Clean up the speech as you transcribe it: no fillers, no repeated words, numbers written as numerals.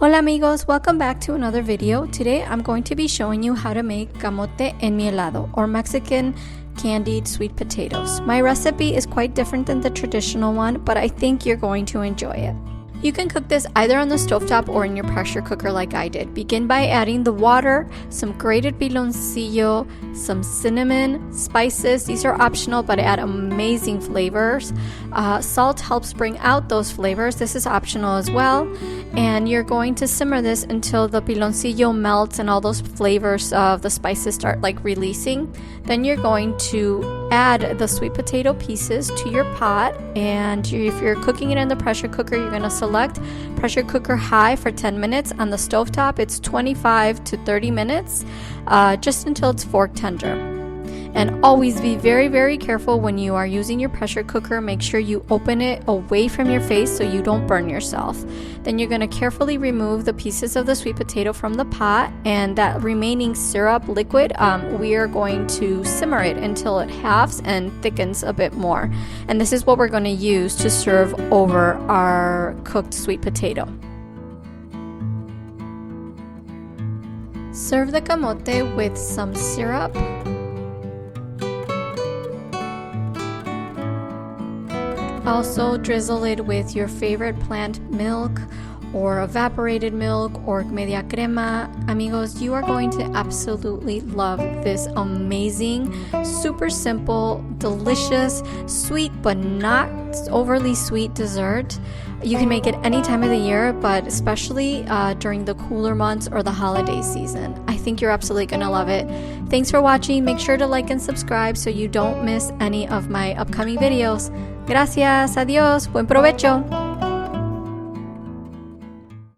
Hola amigos, welcome back to another video. Today I'm going to be showing you how to make camote enmielado or Mexican candied sweet potatoes. My recipe is quite different than the traditional one, but I think you're going to enjoy it. You can cook this either on the stovetop or in your pressure cooker like I did. Begin by adding the water, some grated piloncillo, some cinnamon, spices. These are optional but add amazing flavors. Salt helps bring out those flavors. This is optional as well. And you're going to simmer this until the piloncillo melts and all those flavors of the spices start like releasing. Then you're going to add the sweet potato pieces to your pot, and if you're cooking it in the pressure cooker, you're going to select pressure cooker high for 10 minutes. On the stovetop, it's 25 to 30 minutes, just until it's fork tender. And always be very, very careful when you are using your pressure cooker. Make sure you open it away from your face so you don't burn yourself. Then you're going to carefully remove the pieces of the sweet potato from the pot, and that remaining syrup liquid, we are going to simmer it until it halves and thickens a bit more. And this is what we're going to use to serve over our cooked sweet potato. Serve the camote with some syrup. Also drizzle it with your favorite plant milk or evaporated milk or media crema. Amigos, you are going to absolutely love this amazing, super simple, delicious, sweet but not overly sweet dessert. You can make it any time of the year, but especially during the cooler months or the holiday season. I think you're absolutely gonna love it. Thanks for watching. Make sure to like and subscribe so you don't miss any of my upcoming videos. Gracias, adiós, buen provecho.